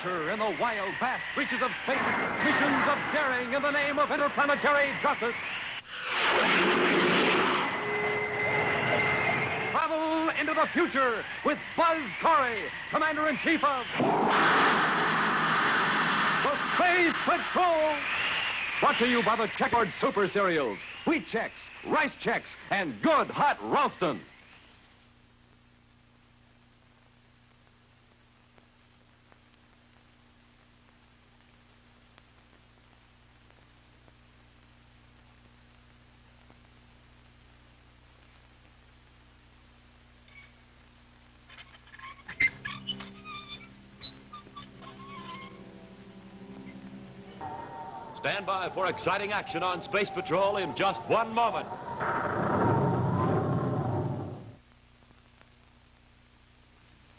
adventure in the wild, vast reaches of space. Missions of daring in the name of interplanetary justice. Travel into the future with Buzz Corry, Commander-in-Chief of the Space Patrol. Brought to you by the Checkerboard Super Cereals, Wheat Chex, Rice Chex, and Good Hot Ralston. Stand by for exciting action on Space Patrol in just one moment.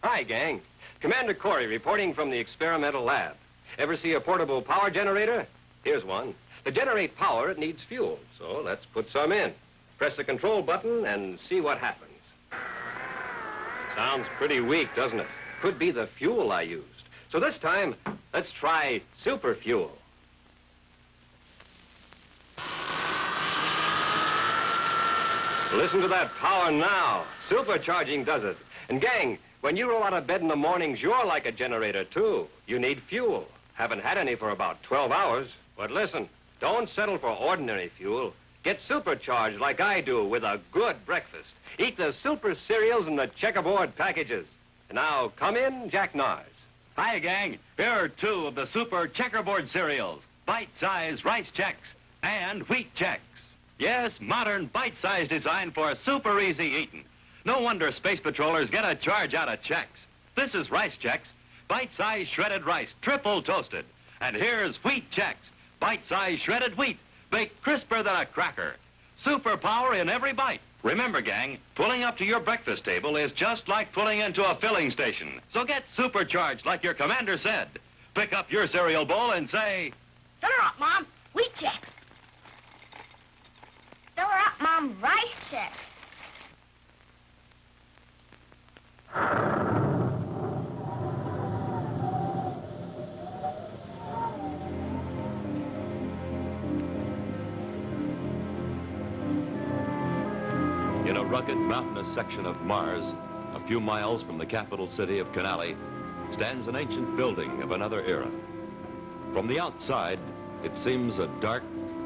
Hi, gang. Commander Cory reporting from the experimental lab. Ever see a portable power generator? Here's one. To generate power, it needs fuel, so let's put some in. Press the control button and see what happens. Sounds pretty weak, doesn't it? Could be the fuel I used. So this time, let's try super fuel. Listen to that power now. Supercharging does it. And gang, when you roll out of bed in the mornings, you're like a generator, too. You need fuel. Haven't had any for about 12 hours. But listen, don't settle for ordinary fuel. Get supercharged like I do with a good breakfast. Eat the super cereals in the checkerboard packages. And now, come in, Jack Nars. Hi, gang. Here are two of the super checkerboard cereals. Bite-sized Rice Chex and Wheat Chex. Yes, modern, bite-sized design for super easy eating. No wonder Space Patrollers get a charge out of Chex. This is Rice Chex, bite-sized shredded rice, triple toasted. And here's Wheat Chex, bite-sized shredded wheat, baked crisper than a cracker. Super power in every bite. Remember, gang, pulling up to your breakfast table is just like pulling into a filling station. So get supercharged like your commander said. Pick up your cereal bowl and say, "Fill her up, Mom. Wheat Chex. Fill her up, Mom. Rice Chex." in a rugged, mountainous section of Mars, a few miles from the capital city of Canale, stands an ancient building of another era. From the outside, it seems a dark,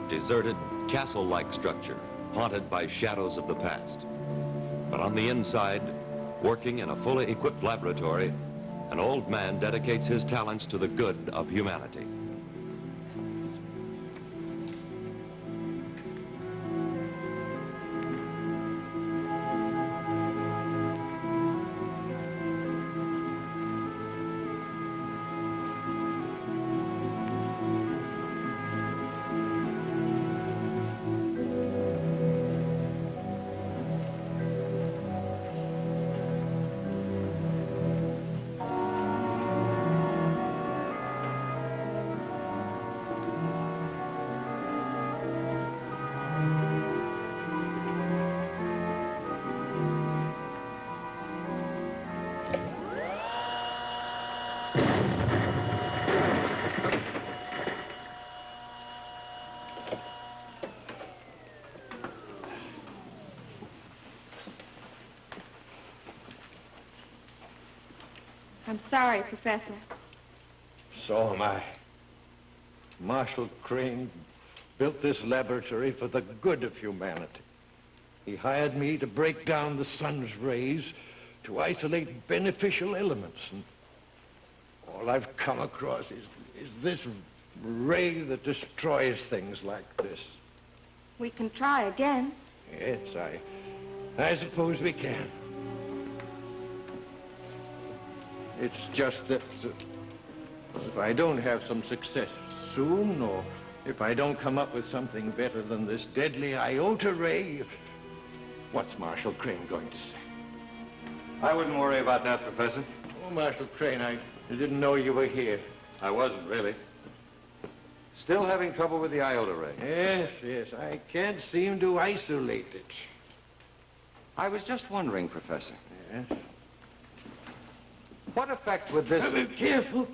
deserted, castle-like structure, haunted by shadows of the past. But on the inside, working in a fully equipped laboratory, an old man dedicates his talents to the good of humanity. I'm sorry, Professor. So am I. Marshal Crane built this laboratory for the good of humanity. He hired me to break down the sun's rays, to isolate beneficial elements. And all I've come across is this ray that destroys things like this. We can try again. Yes, I suppose we can. It's just that if I don't have some success soon, or if I don't come up with something better than this deadly iota ray, what's Marshal Crane going to say? I wouldn't worry about that, Professor. Oh, Marshal Crane, I didn't know you were here. I wasn't, really. Still having trouble with the iota ray? Yes, I can't seem to isolate it. I was just wondering, Professor. Yes? What effect would this... Careful.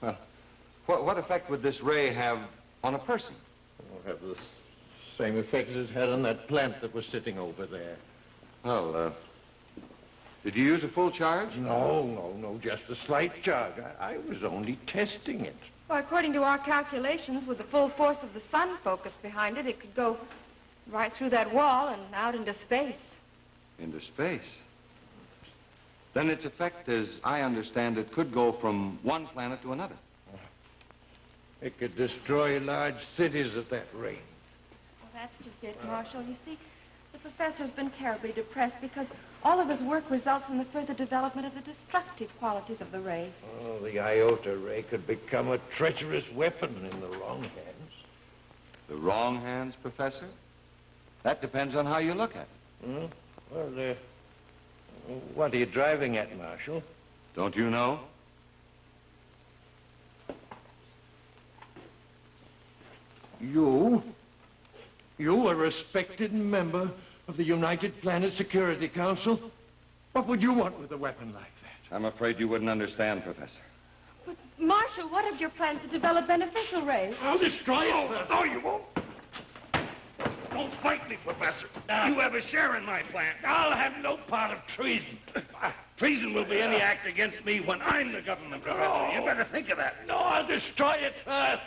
Well, what effect would this ray have on a person? It'll have the same effect as it had on that plant that was sitting over there. Well, did you use a full charge? No, just a slight charge. I was only testing it. Well, according to our calculations, with the full force of the sun focused behind it, it could go right through that wall and out into space. Into space? Then its effect, as I understand it, could go from one planet to another. It could destroy large cities at that rate. Well, that's just it, Marshal. You see, the professor's been terribly depressed because all of his work results in the further development of the destructive qualities of the ray. Oh, the iota ray could become a treacherous weapon in the wrong hands. The wrong hands, Professor? That depends on how you look at it. Well, what are you driving at, Marshal? Don't you know? You, a respected member of the United Planet Security Council? What would you want with a weapon like that? I'm afraid you wouldn't understand, Professor. But, Marshal, what of your plans to develop beneficial rays? I'll destroy it. No, you won't. Don't fight me, Professor. You have a share in my plan. I'll have no part of treason. Treason will be any act against me when I'm the government, Professor. You better think of that. No, I'll destroy it first.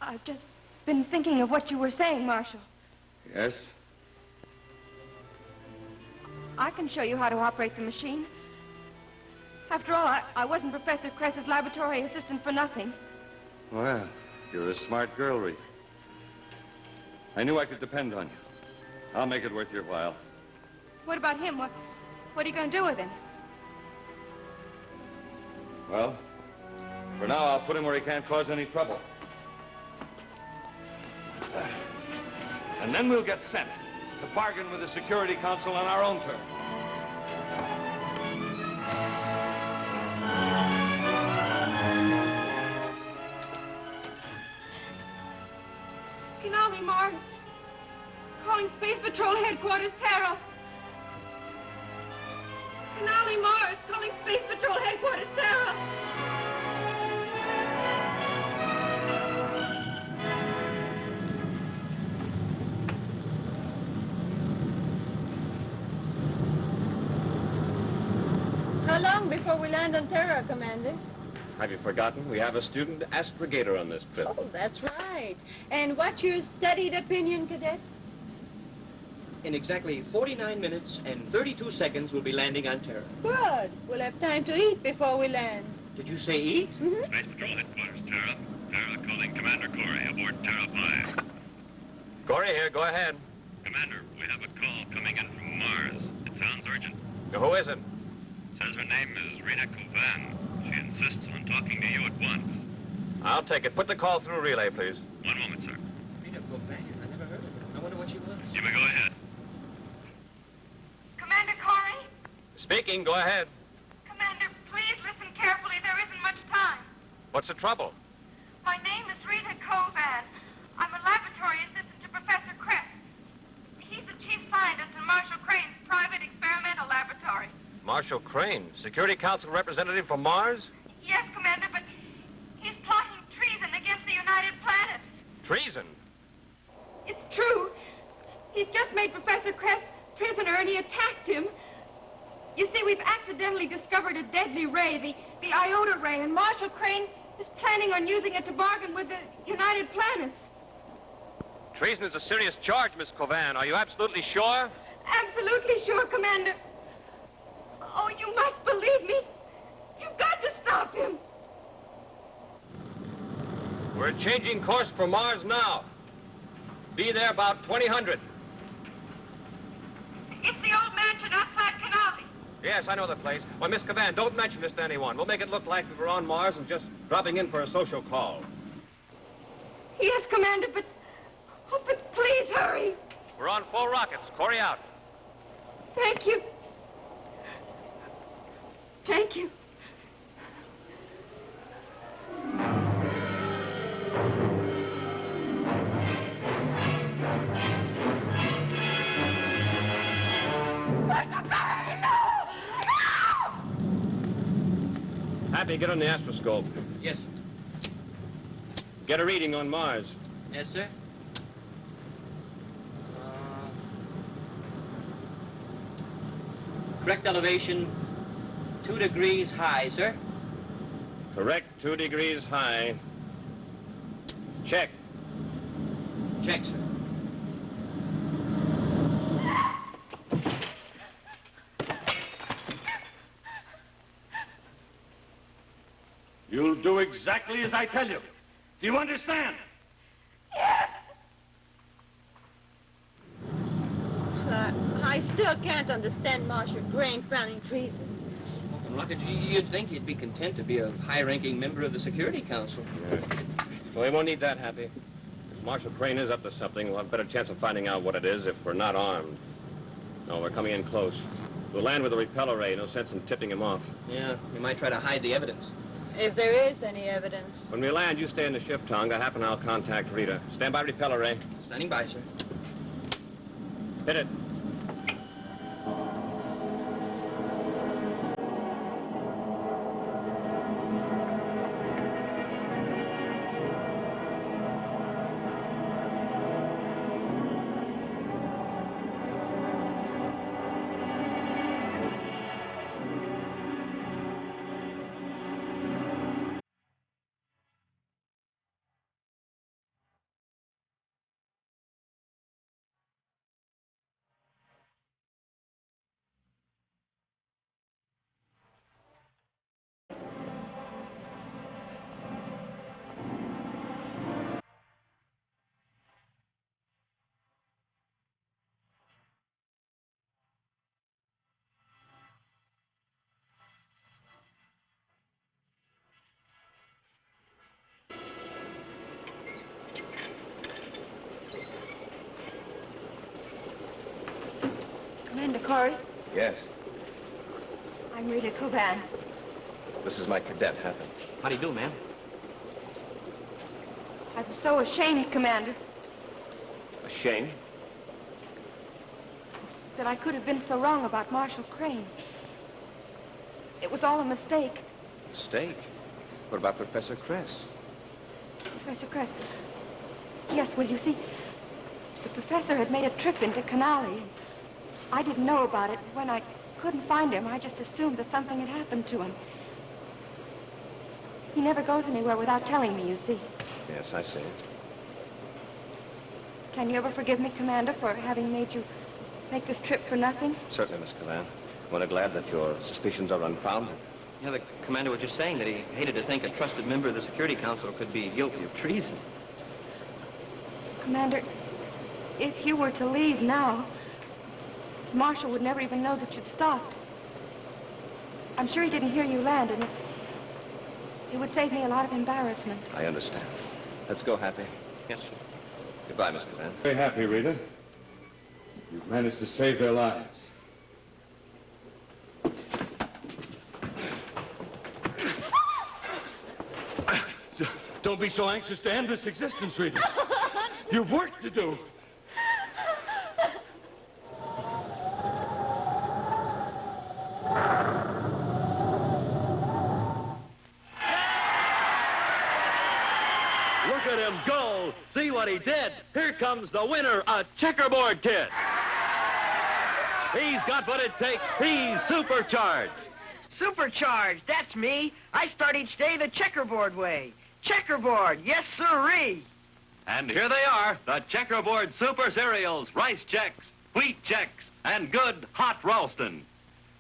I've just been thinking of what you were saying, Marshal. Yes? I can show you how to operate the machine. After all, I wasn't Professor Kress's laboratory assistant for nothing. Well, you're a smart girl, Rita. I knew I could depend on you. I'll make it worth your while. What about him? What are you going to do with him? Well, for now, I'll put him where he can't cause any trouble. And then we'll get sent to bargain with the Security Council on our own terms. Finale, Mars. Calling Space Patrol Headquarters, Terra. Finale, Mars. Calling Space Patrol Headquarters, Terra. How long before we land on Terra, Commander? Have you forgotten? We have a student astrogator on this trip. Oh, that's right. And what's your studied opinion, Cadet? In exactly 49 minutes and 32 seconds, we'll be landing on Terra. Good. We'll have time to eat before we land. Did you say eat? Mm-hmm. Space Patrol Headquarters, Terra. Terra calling Commander Cory aboard Terra 5. Cory here, go ahead. Commander, we have a call coming in from Mars. It sounds urgent. Who is it? Says her name is Rita. She insists on talking to you at once. I'll take it. Put the call through relay, please. One moment, sir. Rita Companion? I never heard of her. I wonder what she was. You may go ahead. Commander Cory? Speaking, go ahead. Commander, please listen carefully. There isn't much time. What's the trouble? My name is Rita Covan. I'm a laboratory assistant to Professor Kress. He's the chief scientist in Marshal Crane's private experimental laboratory. Marshal Crane, Security Council representative from Mars? Yes, Commander, but he's plotting treason against the United Planets. Treason? It's true. He's just made Professor Kress prisoner and he attacked him. You see, we've accidentally discovered a deadly ray, the iota ray, and Marshal Crane is planning on using it to bargain with the United Planets. Treason is a serious charge, Miss Covan. Are you absolutely sure? Absolutely sure, Commander. Oh, you must believe me. You've got to stop him. We're changing course for Mars now. Be there about 2000. It's the old mansion outside Canali. Yes, I know the place. Well, Miss Covan, don't mention this to anyone. We'll make it look like we were on Mars and just dropping in for a social call. Yes, Commander, but please hurry. We're on full rockets. Cory out. Thank you. Thank you. Happy, get on the astroscope. Yes. Get a reading on Mars. Yes, sir. Correct elevation, 2 degrees high, sir. Correct, 2 degrees high. Check. Check, sir. You'll do exactly as I tell you. Do you understand? Yes. I still can't understand Marshal Crane frowning treason. Well, Rocket, you'd think he'd be content to be a high-ranking member of the Security Council. Yeah. Well, we won't need that, Happy. If Marshal Crane is up to something, we'll have a better chance of finding out what it is if we're not armed. No, we're coming in close. We'll land with a repeller ray. No sense in tipping him off. Yeah, we might try to hide the evidence. If there is any evidence. When we land, you stay in the ship, Tonga. Happen, I'll contact Rita. Stand by repeller ray. Standing by, sir. Hit it. Commander Cory, Yes. I'm Rita Coban. This is my Cadet Happy. How do you do, ma'am? I was so ashamed, Commander, Ashamed? that I could have been so wrong about Marshal Crane. It was all a mistake. Mistake? What about Professor Kress? Professor Crest. Yes, well, you see, the professor had made a trip into Canali. I didn't know about it. When I couldn't find him, I just assumed that something had happened to him. He never goes anywhere without telling me, you see. Yes, I see. Can you ever forgive me, Commander, for having made you make this trip for nothing? Certainly, Miss Cavan. We're glad that your suspicions are unfounded. Yeah, the commander was just saying that he hated to think a trusted member of the Security Council could be guilty of treason. Commander, if you were to leave now, Marshal would never even know that you'd stopped. I'm sure he didn't hear you land, and it would save me a lot of embarrassment. I understand. Let's go, Happy. Yes, sir. Goodbye, Miss Cavan. Very happy, Rita. You've managed to save their lives. Don't be so anxious to end this existence, Rita. You've work to do. Look at him go. See what he did. Here comes the winner, a checkerboard kid. He's got what it takes. He's supercharged. Supercharged, that's me. I start each day the checkerboard way. Checkerboard, yes sirree. And here they are, the checkerboard super cereals, rice checks, wheat checks, and good hot Ralston.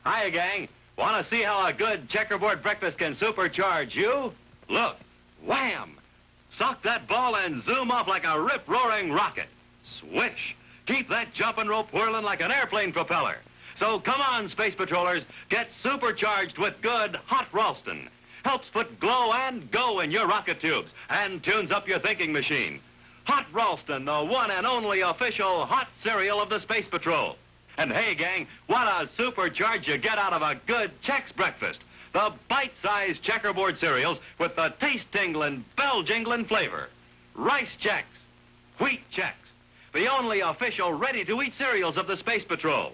Hiya, gang. Want to see how a good checkerboard breakfast can supercharge you? Look, wham! Sock that ball and zoom off like a rip-roaring rocket. Swish! Keep that jumping rope whirling like an airplane propeller. So come on, Space Patrollers, get supercharged with good hot Ralston. Helps put glow and go in your rocket tubes and tunes up your thinking machine. Hot Ralston, the one and only official hot cereal of the Space Patrol. And hey, gang, what a supercharge you get out of a good Chex breakfast. the bite-sized checkerboard cereals with the taste-tingling, bell-jingling flavor. Rice Chex, Wheat Chex, the only official ready-to-eat cereals of the Space Patrol.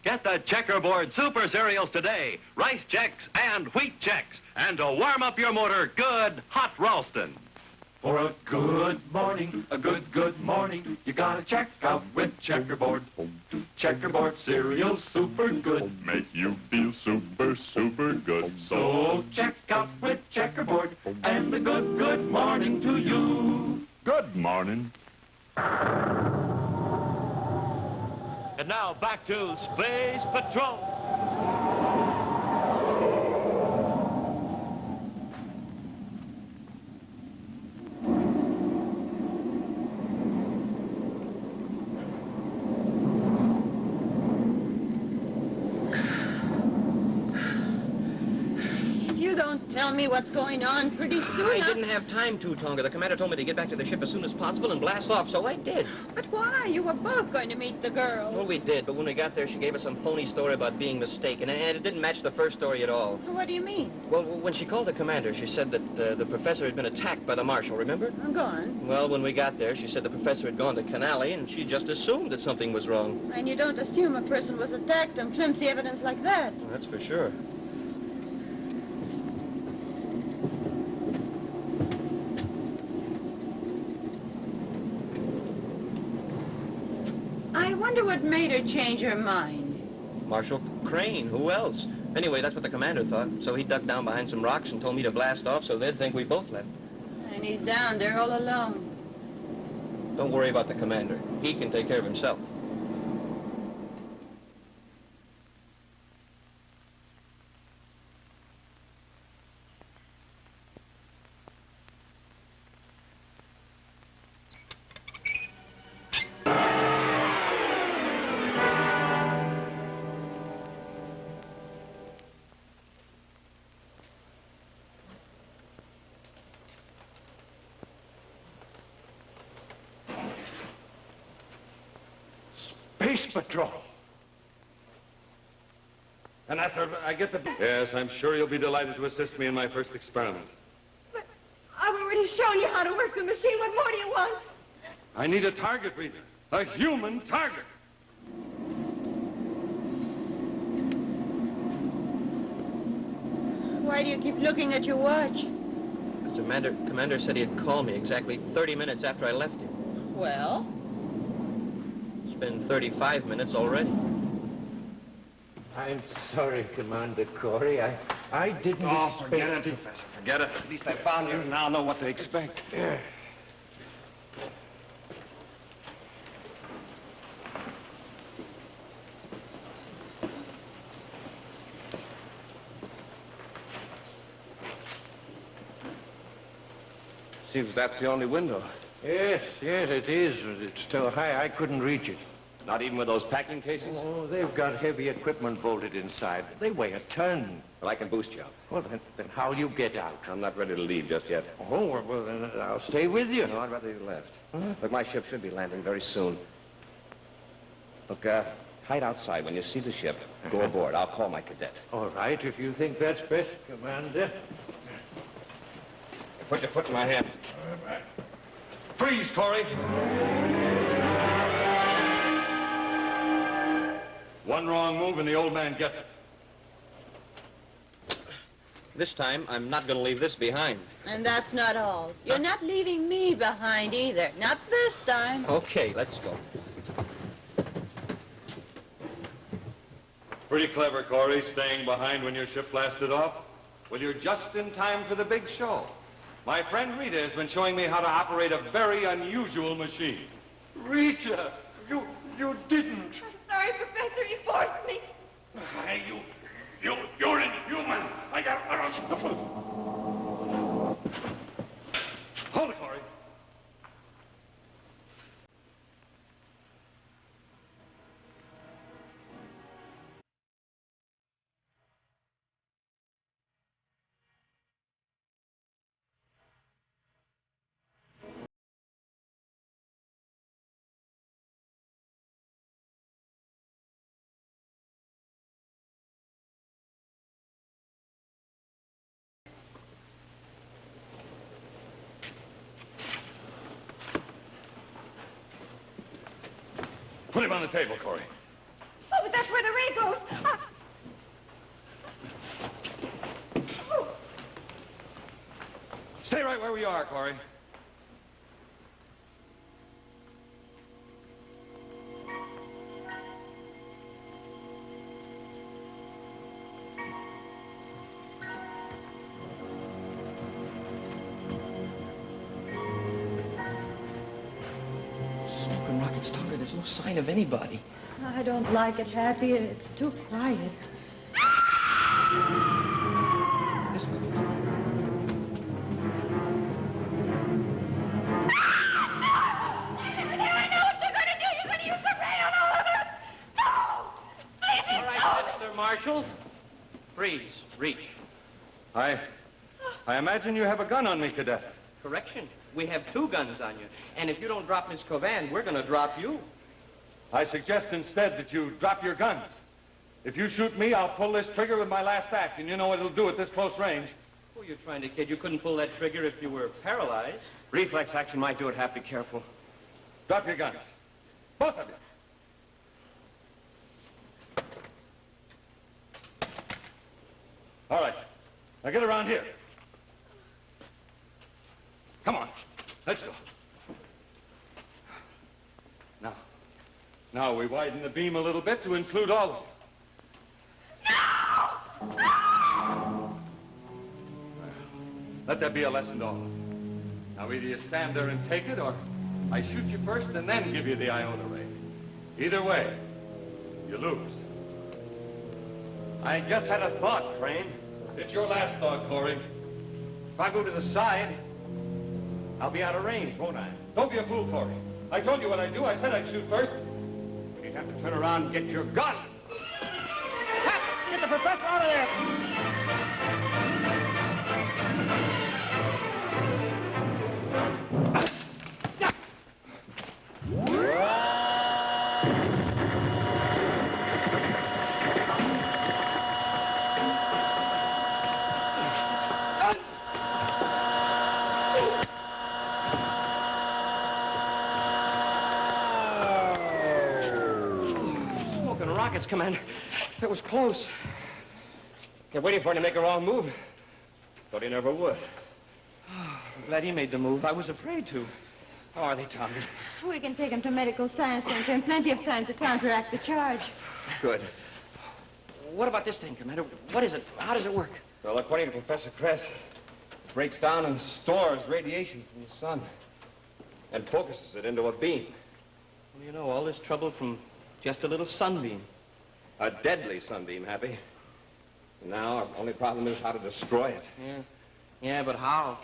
Get the checkerboard super cereals today, Rice Chex and Wheat Chex, and to warm up your motor, good hot Ralston. For a good morning, a good morning, you gotta check out with Checkerboard. Checkerboard cereal, super good. Make you feel super good. So check out with Checkerboard, and a good morning to you. Good morning. And now back to Space Patrol. Tell me what's going on pretty soon. I didn't have time to, Tonga. The commander told me to get back to the ship as soon as possible and blast off, so I did. But why? You were both going to meet the girl. Well, we did, but when we got there, she gave us some phony story about being mistaken, and it didn't match the first story at all. What do you mean? Well, when she called the commander, she said that the professor had been attacked by the marshal, remember? Go on. Well, when we got there, she said the professor had gone to Canale, and she just assumed that something was wrong. And you don't assume a person was attacked on flimsy evidence like that. Well, that's for sure. I wonder what made her change her mind. Marshal Crane, who else? Anyway, that's what the commander thought. So he ducked down behind some rocks and told me to blast off so they'd think we both left. And he's down there all alone. Don't worry about the commander. He can take care of himself. Space Patrol. And after I get the... Yes, I'm sure you'll be delighted to assist me in my first experiment. But I've already shown you how to work the machine. What more do you want? I need a target, Rita. A human target. Why do you keep looking at your watch? The commander said he'd call me exactly 30 minutes after I left him. Well? It's been 35 minutes already. I'm sorry, Commander Cory. I didn't expect... Forget it, Professor. Forget it. At least I found you. Now I know what to expect. Yeah. Seems that's the only window. Yes, it is. It's so high I couldn't reach it. Not even with those packing cases? Oh, they've got heavy equipment bolted inside. They weigh a ton. Well, I can boost you up. Well, then how'll you get out? I'm not ready to leave just yet. Oh, well, then I'll stay with you. No, I'd rather you left. Huh? Look, my ship should be landing very soon. Look, hide outside. When you see the ship, go aboard. I'll call my cadet. All right, if you think that's best, Commander. Put your foot in my hand. Freeze, Cory. One wrong move and the old man gets it. This time, I'm not going to leave this behind. And that's not all. You're not leaving me behind either. Not this time. Okay, let's go. Pretty clever, Cory, staying behind when your ship blasted off. Well, you're just in time for the big show. My friend Rita has been showing me how to operate a very unusual machine. Rita, you didn't. I'm sorry, Professor. You forced me. You're inhuman. I got... Put him on the table, Cory. Oh, but that's where the ray goes. Oh. Stay right where we are, Cory. Smoking rockets talking. There's no sign of anybody. I don't like it, Happy. It's too quiet. This way. I know what you're going to do. You're going to use the ray on all of us. No! Please, All right, Mr. Marshal. Freeze. Reach. I imagine you have a gun on me, Cadet. Correction. We have 2 guns on you. And if you don't drop Miss Covan, we're going to drop you. I suggest instead that you drop your guns. If you shoot me, I'll pull this trigger with my last act, and you know what it'll do at this close range. Who are you trying to kid? You couldn't pull that trigger if you were paralyzed. Reflex action might do it, Happy. Careful. Drop your guns. Both of you. All right. Now get around here. Come on. Let's go. Now we widen the beam a little bit to include all of you. No! No! Let that be a lesson to all. Now either you stand there and take it, or I shoot you first and then give you the iota ray. Either way, you lose. I just had a thought, Crane. It's your last thought, Cory. If I go to the side, I'll be out of range, won't I? Don't be a fool, Cory. I told you what I'd do. I said I'd shoot first. But you'd have to turn around and get your gun. Get the professor out of there! Smoking rockets, Commander. That was close. Kept waiting for him to make a wrong move. Thought he never would. I'm glad he made the move. I was afraid to. How are they, Tommy? We can take him to Medical Science Center in plenty of time to counteract the charge. Good. What about this thing, Commander? What is it? How does it work? Well, according to Professor Kress, it breaks down and stores radiation from the sun and focuses it into a beam. Well, you know, all this trouble from just a little sunbeam. A deadly sunbeam, Happy. Now, our only problem is how to destroy it. Yeah, but how?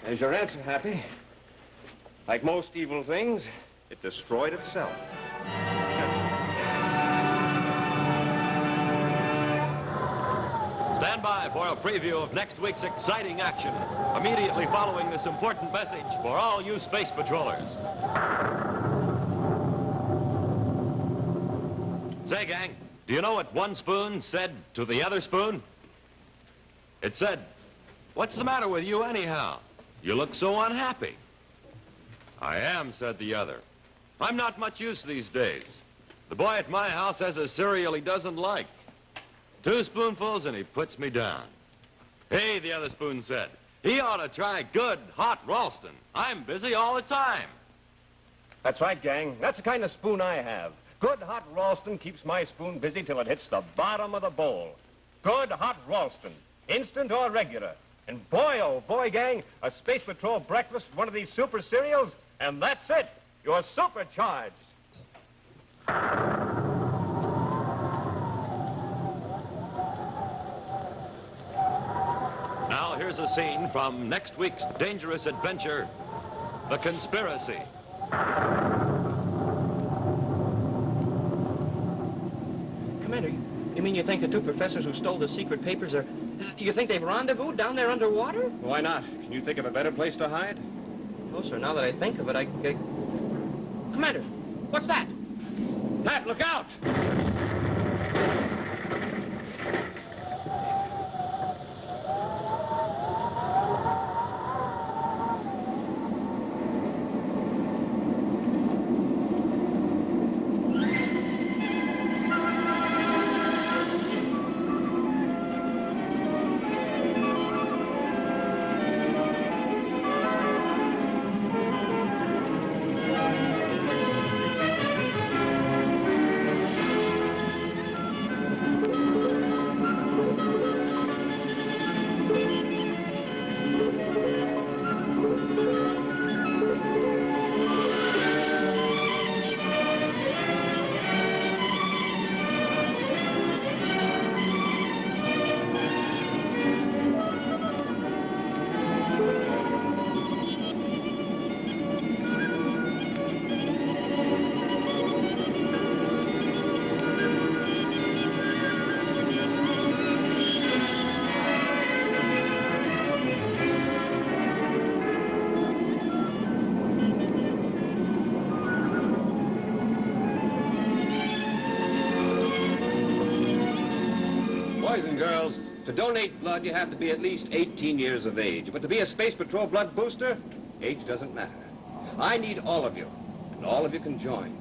There's your answer, Happy. Like most evil things, it destroyed itself. Stand by for a preview of next week's exciting action, immediately following this important message for all you space patrollers. Say, gang, do you know what one spoon said to the other spoon? It said, "What's the matter with you anyhow? You look so unhappy." "I am," said the other. "I'm not much use these days. The boy at my house has a cereal he doesn't like. 2 spoonfuls and he puts me down." "Hey," the other spoon said, "he ought to try good, hot Ralston. I'm busy all the time." That's right, gang. That's the kind of spoon I have. Good hot Ralston keeps my spoon busy till it hits the bottom of the bowl. Good hot Ralston, instant or regular. And boy, oh boy, gang, a Space Patrol breakfast with one of these super cereals, and that's it. You're supercharged. Now, here's a scene from next week's dangerous adventure, The Conspiracy. Commander, you mean you think the 2 professors who stole the secret papers are... Do you think they've rendezvoused down there underwater? Why not? Can you think of a better place to hide? No, sir. Now that I think of it, Commander, what's that? Pat, look out! To donate blood, you have to be at least 18 years of age. But to be a Space Patrol blood booster, age doesn't matter. I need all of you, and all of you can join.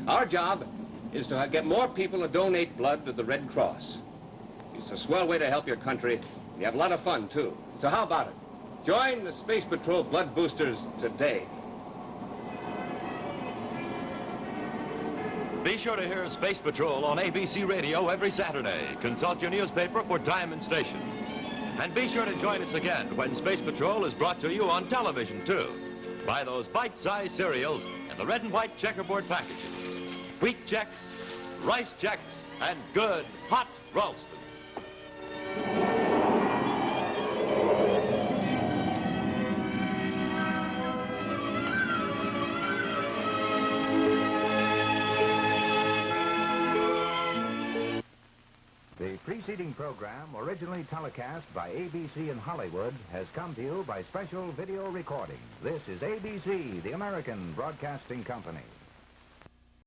Our job is to get more people to donate blood to the Red Cross. It's a swell way to help your country, and you have a lot of fun, too. So how about it? Join the Space Patrol blood boosters today. Be sure to hear Space Patrol on ABC Radio every Saturday. Consult your newspaper for time and station. And be sure to join us again when Space Patrol is brought to you on television, too. Buy those bite-sized cereals in the red and white checkerboard packages. Wheat checks, rice checks, and good hot Ralston. The preceding program, originally telecast by ABC in Hollywood, has come to you by special video recording. This is ABC, the American Broadcasting Company.